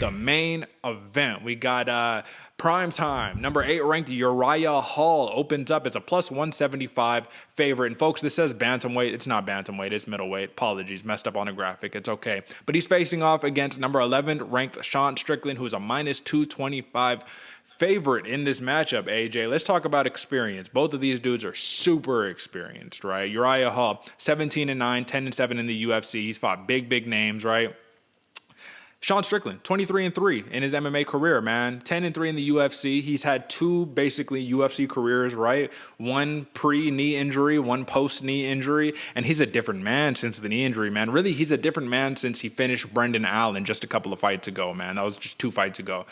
the main event. We got prime time. Number 8 ranked Uriah Hall opens up as a plus 175 favorite. And folks, this says bantamweight. It's not bantamweight. It's middleweight. Apologies. Messed up on a graphic. It's okay. But he's facing off against number 11 ranked Sean Strickland, who's a minus 225 favorite in this matchup, AJ. Let's talk about experience. Both of these dudes are super experienced, right? Uriah Hall, 17-9, 10-7 in the UFC. He's fought big names, right? Sean Strickland, 23-3 in his MMA career, man. 10-3 in the UFC. He's had 2 basically UFC careers, right? One pre-knee injury, one post-knee injury, and he's a different man since the knee injury, man. Really, he's a different man since he finished Brendan Allen just a couple of fights ago, man. That was just 2 fights ago.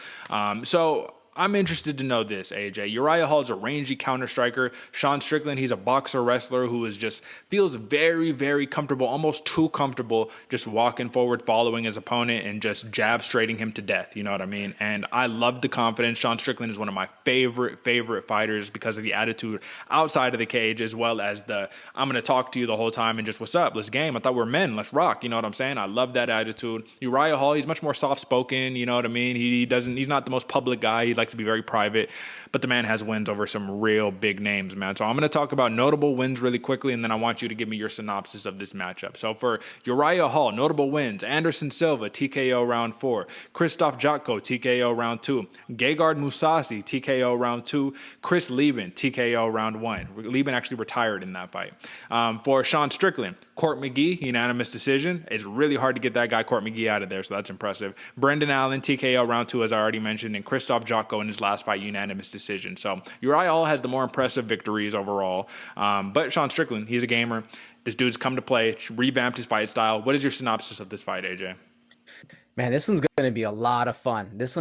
So I'm interested to know this, AJ. Uriah Hall is a rangy counter striker. Sean Strickland, he's a boxer wrestler who is just feels very comfortable, almost too comfortable, just walking forward, following his opponent, and just jab straighting him to death. You know what I mean? And I love the confidence. Sean Strickland is one of my favorite fighters because of the attitude outside of the cage, as well as the I'm gonna talk to you the whole time and just what's up, let's game. I thought we're men, let's rock. You know what I'm saying? I love that attitude. Uriah Hall, he's much more soft spoken. You know what I mean? He's not the most public guy. He likes to be very private, but the man has wins over some real big names, man. So I'm going to talk about notable wins really quickly, and then I want you to give me your synopsis of this matchup. So for Uriah Hall, notable wins: Anderson Silva, TKO round 4; Krzysztof Jotko, TKO round 2; Gegard Mousasi, TKO round 2; Chris Lieben, TKO round 1. Lieben actually retired in that fight. For Sean Strickland, Court McGee, unanimous decision. It's really hard to get that guy Court McGee out of there, so that's impressive. Brendan Allen, TKO round 2, as I already mentioned, and Krzysztof Jotko in his last fight, unanimous decision. So Uriah Hall has the more impressive victories overall. But Sean Strickland, he's a gamer. This dude's come to play, revamped his fight style. What is your synopsis of this fight, AJ? Man, this one's going to be a lot of fun. This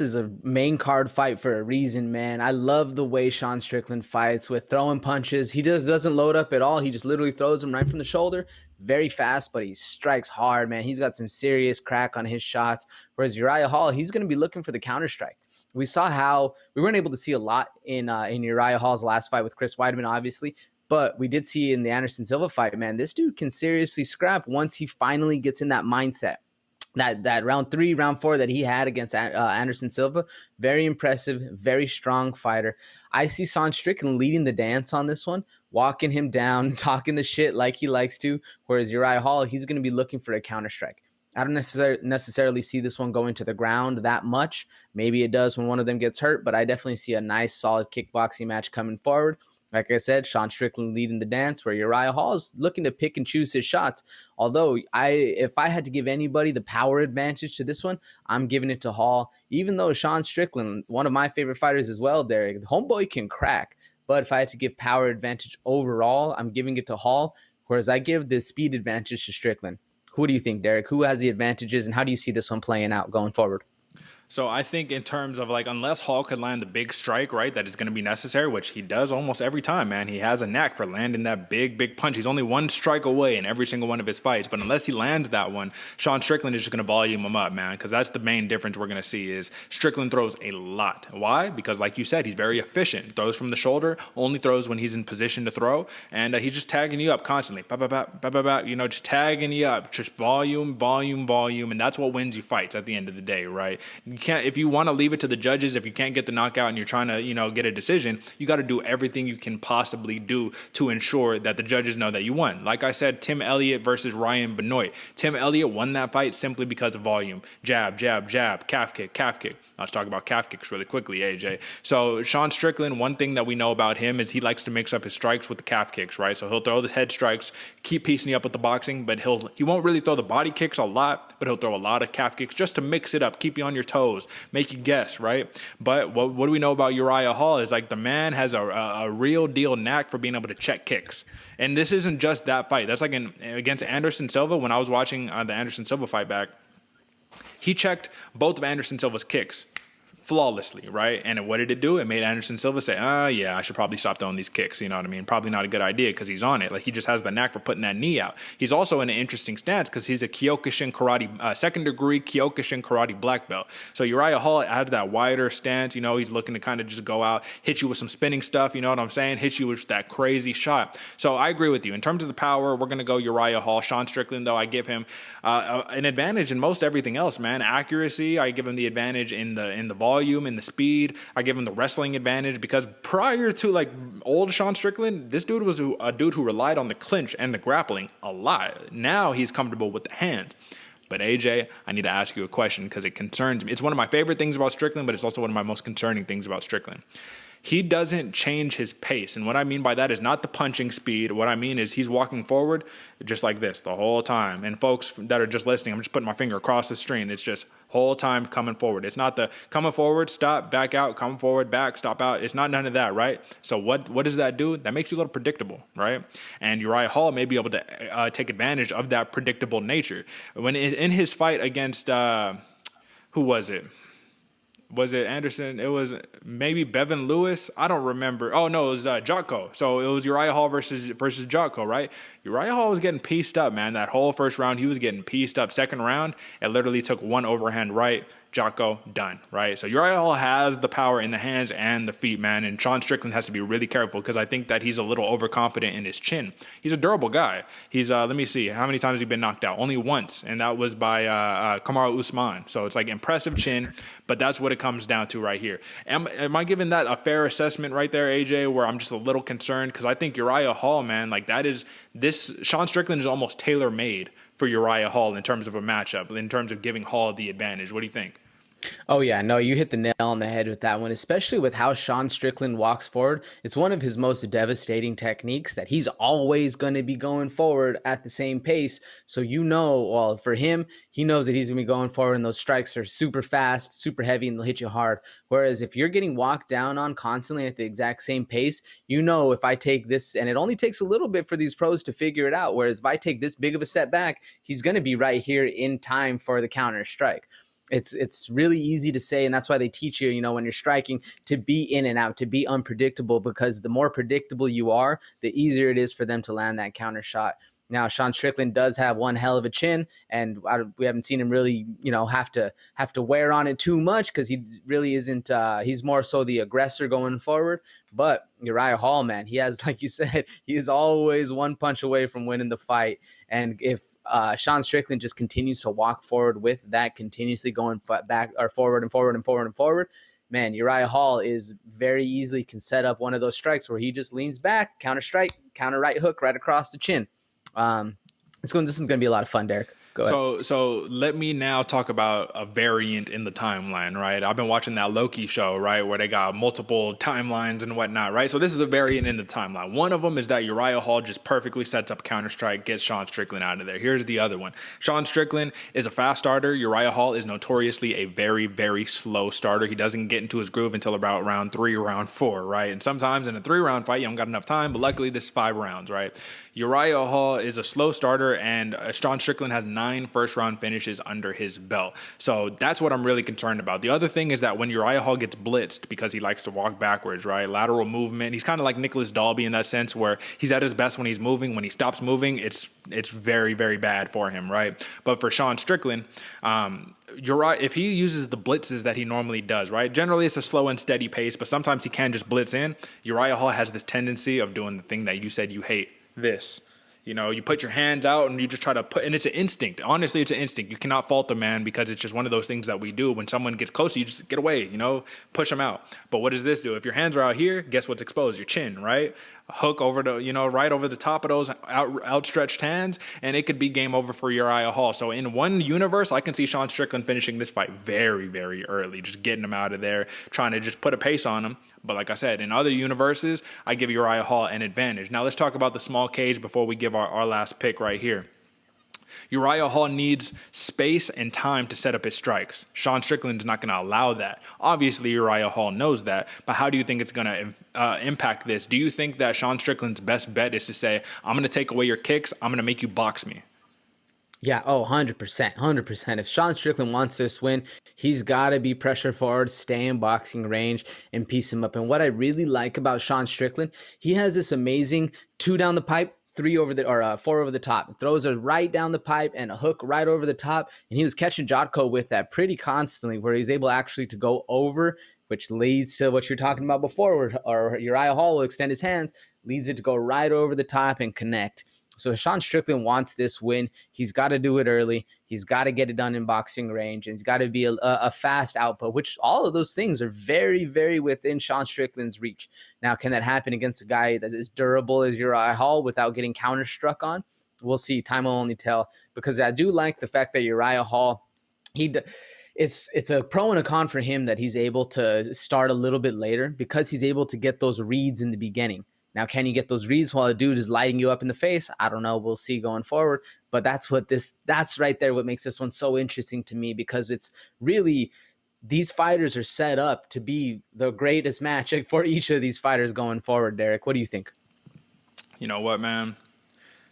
is a main card fight for a reason, man. I love the way Sean Strickland fights with throwing punches. He doesn't load up at all. He just literally throws them right from the shoulder. Very fast, but he strikes hard, man. He's got some serious crack on his shots. Whereas Uriah Hall, he's going to be looking for the counter strike. We saw how we weren't able to see a lot in Uriah Hall's last fight with Chris Weidman, obviously. But we did see in the Anderson Silva fight, man, this dude can seriously scrap once he finally gets in that mindset. That round 3, round 4 that he had against Anderson Silva, very impressive, very strong fighter. I see Sean Strickland leading the dance on this one, walking him down, talking the shit like he likes to, whereas Uriah Hall, he's going to be looking for a counter strike. I don't necessarily see this one going to the ground that much. Maybe it does when one of them gets hurt, but I definitely see a nice, solid kickboxing match coming forward. Like I said, Sean Strickland leading the dance, where Uriah Hall is looking to pick and choose his shots. Although, if I had to give anybody the power advantage to this one, I'm giving it to Hall. Even though Sean Strickland, one of my favorite fighters as well, Derek, the homeboy can crack. But if I had to give power advantage overall, I'm giving it to Hall, whereas I give the speed advantage to Strickland. Who do you think, Derek? Who has the advantages, and how do you see this one playing out going forward? So I think in terms of unless Hall could land the big strike, right, that is going to be necessary, which he does almost every time, man. He has a knack for landing that big punch. He's only one strike away in every single one of his fights. But unless he lands that one, Sean Strickland is just going to volume him up, man, because that's the main difference we're going to see is Strickland throws a lot. Why? Because like you said, he's very efficient. Throws from the shoulder, only throws when he's in position to throw, and he's just tagging you up constantly. Just tagging you up. Just volume, and that's what wins you fights at the end of the day, right? You can't, if you want to leave it to the judges, if you can't get the knockout and you're trying to, get a decision, you got to do everything you can possibly do to ensure that the judges know that you won. Like I said, Tim Elliott versus Ryan Benoit. Tim Elliott won that fight simply because of volume. Jab, calf kick. Let's talk about calf kicks really quickly, AJ. So Sean Strickland, one thing that we know about him is he likes to mix up his strikes with the calf kicks, right? So he'll throw the head strikes, keep piecing you up with the boxing, but he won't really throw the body kicks a lot, but he'll throw a lot of calf kicks just to mix it up, keep you on your toes, make you guess, right? But what do we know about Uriah Hall is the man has a real deal knack for being able to check kicks. And this isn't just that fight. That's against Anderson Silva. When I was watching the Anderson Silva fight back, he checked both of Anderson Silva's kicks flawlessly, right? And what did it do? It made Anderson Silva say, yeah, I should probably stop throwing these kicks. You know what I mean? Probably not a good idea because he's on it. Like, he just has the knack for putting that knee out. He's also in an interesting stance because he's a Kyokushin karate, second degree Kyokushin karate black belt. So Uriah Hall has that wider stance. You know, he's looking to kind of just go out, hit you with some spinning stuff. You know what I'm saying? Hit you with that crazy shot. So I agree with you. In terms of the power, we're going to go Uriah Hall. Sean Strickland, though, I give him an advantage in most everything else, man. Accuracy, I give him the advantage in the volume, in the speed. I give him the wrestling advantage because prior to like old Sean Strickland, this dude was a dude who relied on the clinch and the grappling a lot. Now he's comfortable with the hands. But AJ, I need to ask you a question because it concerns me. It's one of my favorite things about Strickland, but it's also one of my most concerning things about Strickland. He doesn't change his pace. And what I mean by that is not the punching speed. What I mean is he's walking forward just like this the whole time. And folks that are just listening, I'm just putting my finger across the screen. It's just whole time coming forward. It's not the coming forward, stop, back out, come forward, back, stop out. It's not none of that, right? So what does that do? That makes you a little predictable, right? And Uriah Hall may be able to take advantage of that predictable nature. When in his fight against, who was it? Was it Anderson? It was maybe Bevan Lewis. I don't remember. Oh no, it was Jocko. So it was Uriah Hall versus Jocko, right? Uriah Hall was getting pieced up, man. That whole first round, he was getting pieced up. Second round, it literally took one overhand right. Jocko, done, right? So Uriah Hall has the power in the hands and the feet, man. And Sean Strickland has to be really careful because I think that he's a little overconfident in his chin. He's a durable guy. He's, let me see, how many times has he been knocked out? Only once, and that was by Kamaru Usman. So it's like impressive chin, but that's what it comes down to right here. Am I giving that a fair assessment right there, AJ, where I'm just a little concerned? Because I think Uriah Hall, man, like Sean Strickland is almost tailor-made for Uriah Hall in terms of a matchup, in terms of giving Hall the advantage. What do you think? Oh yeah, no, you hit the nail on the head with that one, especially with how Sean Strickland walks forward. It's one of his most devastating techniques that he's always going to be going forward at the same pace. So well, for him, he knows that he's going to be going forward and those strikes are super fast, super heavy, and they'll hit you hard. Whereas if you're getting walked down on constantly at the exact same pace, if I take this, and it only takes a little bit for these pros to figure it out. Whereas if I take this big of a step back, he's going to be right here in time for the counter strike. It's really easy to say, and that's why they teach you, when you're striking, to be in and out, to be unpredictable, because the more predictable you are, the easier it is for them to land that counter shot. Now, Sean Strickland does have one hell of a chin, and we haven't seen him really, have to wear on it too much because he really isn't. He's more so the aggressor going forward. But Uriah Hall, man, he has, like you said, he is always one punch away from winning the fight. And if Sean Strickland just continues to walk forward with that, continuously going back or forward and forward and forward and forward, man, Uriah Hall is very easily can set up one of those strikes where he just leans back, counter strike, counter right hook right across the chin. This is going to be a lot of fun, Derek. Go ahead. So let me now talk about a variant in the timeline, right? I've been watching that Loki show, right, where they got multiple timelines and whatnot, right? So this is a variant in the timeline. One of them is that Uriah Hall just perfectly sets up counter-strike, gets Sean Strickland out of there. Here's the other one. Sean Strickland is a fast starter. Uriah Hall is notoriously a very, very slow starter. He doesn't get into his groove until about round 3 or round 4, right? And sometimes in a 3-round fight, you don't got enough time, but luckily this is 5 rounds, right? Uriah Hall is a slow starter, and Sean Strickland has 9 first-round finishes under his belt. So that's what I'm really concerned about. The other thing is that when Uriah Hall gets blitzed, because he likes to walk backwards, right? Lateral movement. He's kind of like Nicholas Dalby in that sense, where he's at his best when he's moving. When he stops moving, it's very, very bad for him, right? But for Sean Strickland, Uriah, if he uses the blitzes that he normally does, right? Generally, it's a slow and steady pace, but sometimes he can just blitz in. Uriah Hall has this tendency of doing the thing that you said you hate. This. You put your hands out and you just try to and it's an instinct. Honestly, it's an instinct. You cannot fault the man because it's just one of those things that we do. When someone gets close, you just get away, push them out. But what does this do? If your hands are out here, guess what's exposed? Your chin, right? Hook over right over the top of those outstretched hands, and it could be game over for Uriah Hall. So in one universe, I can see Sean Strickland finishing this fight very, very early, just getting him out of there, trying to just put a pace on him. But like I said, in other universes, I give Uriah Hall an advantage. Now let's talk about the small cage before we give our last pick right here. Uriah Hall needs space and time to set up his strikes. Sean Strickland is not going to allow that. Obviously, Uriah Hall knows that, but how do you think it's going to impact this? Do you think that Sean Strickland's best bet is to say, I'm going to take away your kicks, I'm going to make you box me? Yeah, oh, 100%, 100%. If Sean Strickland wants this win, he's got to be pressure forward, stay in boxing range, and piece him up. And what I really like about Sean Strickland, he has this amazing two down the pipe, three over the, or four over the top. Throws a right down the pipe and a hook right over the top. And he was catching Jotko with that pretty constantly, where he's able actually to go over, which leads to what you're talking about before, or Uriah Hall will extend his hands, leads it to go right over the top and connect. So if Sean Strickland wants this win, he's got to do it early. He's got to get it done in boxing range, and he's got to be a fast output, which all of those things are very, very within Sean Strickland's reach. Now, can that happen against a guy that is durable as Uriah Hall without getting counter struck on? We'll see. Time will only tell, because I do like the fact that Uriah Hall, it's a pro and a con for him that he's able to start a little bit later because he's able to get those reads in the beginning. Now, can you get those reads while a dude is lighting you up in the face? I don't know. We'll see going forward. But that's right there what makes this one so interesting to me, because it's really, these fighters are set up to be the greatest match for each of these fighters going forward. Derek, what do you think? You know what, man?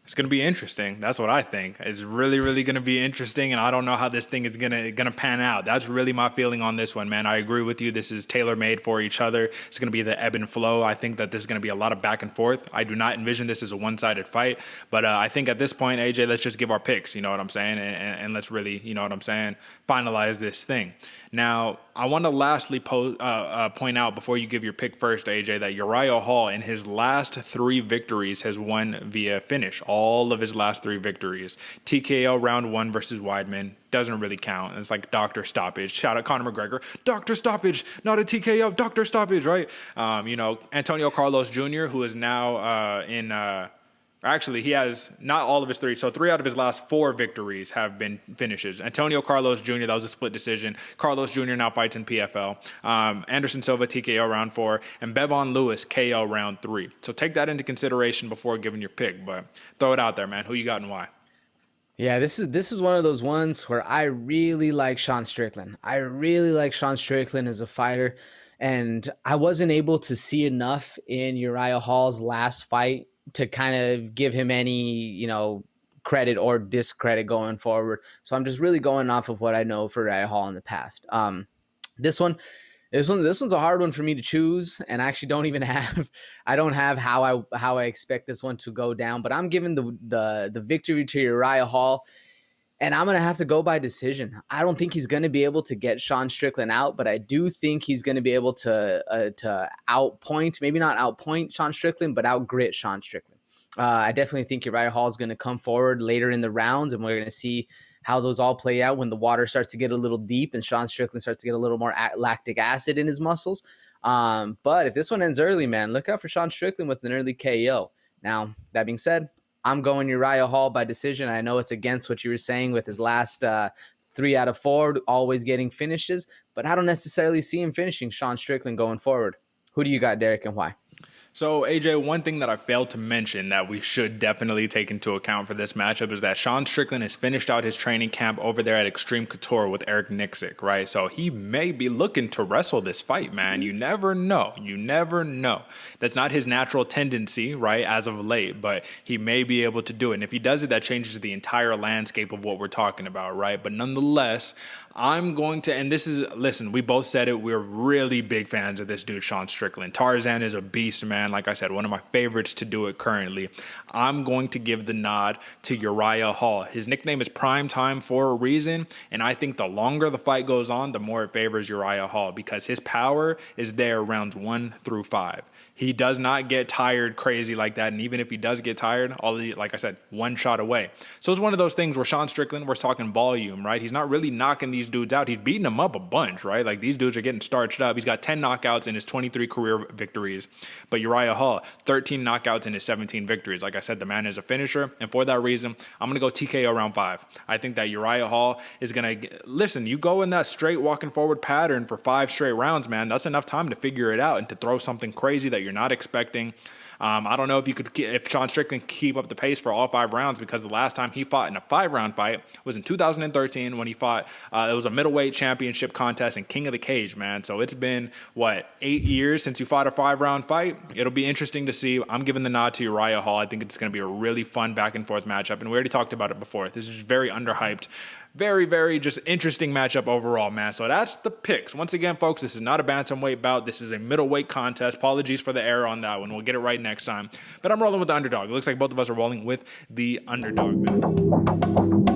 It's going to be interesting. That's what I think. It's really, really going to be interesting, and I don't know how this thing is going to pan out. That's really my feeling on this one, man. I agree with you. This is tailor-made for each other. It's going to be the ebb and flow. I think that there's going to be a lot of back and forth. I do not envision this as a one-sided fight, but I think at this point, AJ, let's just give our picks, you know what I'm saying, and let's really, you know what I'm saying, finalize this thing. Now, I want to lastly point out before you give your pick first, AJ, that Uriah Hall in his last 3 victories has won via finish. All of his last 3 victories. TKO round 1 versus Weidman doesn't really count. It's like doctor stoppage. Shout out Conor McGregor. Doctor stoppage, not a TKO. Doctor stoppage, right? You know, Antonio Carlos Jr., who is now actually, he has not all of his 3. So 3 out of his last 4 victories have been finishes. Antonio Carlos Jr., that was a split decision. Carlos Jr. now fights in PFL. Anderson Silva, TKO round 4. And Bevon Lewis, KO round 3. So take that into consideration before giving your pick. But throw it out there, man. Who you got and why? Yeah, this is one of those ones where I really like Sean Strickland. I really like Sean Strickland as a fighter. And I wasn't able to see enough in Uriah Hall's last fight to kind of give him any, credit or discredit going forward. So I'm just really going off of what I know for Uriah Hall in the past. This one's a hard one for me to choose, and I actually I don't have how I expect this one to go down, but I'm giving the victory to Uriah Hall. And I'm going to have to go by decision. I don't think he's going to be able to get Sean Strickland out, but I do think he's going to be able to outpoint, maybe not outpoint Sean Strickland, but outgrit Sean Strickland. I definitely think Uriah Hall is going to come forward later in the rounds, and we're going to see how those all play out when the water starts to get a little deep and Sean Strickland starts to get a little more lactic acid in his muscles. But if this one ends early, man, look out for Sean Strickland with an early KO. Now, that being said, I'm going Uriah Hall by decision. I know it's against what you were saying with his last 3 out of 4, always getting finishes, but I don't necessarily see him finishing Sean Strickland going forward. Who do you got, Derek, and why? So, AJ, one thing that I failed to mention that we should definitely take into account for this matchup is that Sean Strickland has finished out his training camp over there at Extreme Couture with Eric Nixick, right? So he may be looking to wrestle this fight, man. You never know. You never know. That's not his natural tendency, right, as of late, but he may be able to do it. And if he does it, that changes the entire landscape of what we're talking about, right? But nonetheless, I'm going to, and this is, listen, we both said it, we're really big fans of this dude, Sean Strickland. Tarzan is a beast, man. Like I said, one of my favorites to do it currently. I'm going to give the nod to Uriah Hall. His nickname is Prime Time for a reason, and I think the longer the fight goes on, the more it favors Uriah Hall because his power is there rounds 1 through 5. He does not get tired crazy like that, and even if he does get tired, like I said, one shot away. So it's one of those things where Sean Strickland, we're talking volume, right? He's not really knocking these dudes out. He's beating them up a bunch, right? Like these dudes are getting starched up. He's got 10 knockouts in his 23 career victories, but Uriah Hall, 13 knockouts in his 17 victories. Like I said, the man is a finisher, and for that reason, I'm going to go TKO round 5. I think that Uriah Hall is going to, listen, you go in that straight walking forward pattern for 5 straight rounds, man, that's enough time to figure it out and to throw something crazy that you're not expecting. I don't know if Sean Strickland can keep up the pace for all 5 rounds because the last time he fought in a 5-round fight was in 2013 when he fought, it was a middleweight championship contest and King of the Cage, man. So it's been, 8 years since you fought a 5-round fight? It'll be interesting to see. I'm giving the nod to Uriah Hall. I think it's going to be a really fun back and forth matchup. And we already talked about it before. This is very underhyped. Very, very just interesting matchup overall, man. So that's the picks. Once again, folks, this is not a bantamweight bout. This is a middleweight contest. Apologies for the error on that one. We'll get it right next time. But I'm rolling with the underdog. It looks like both of us are rolling with the underdog, man.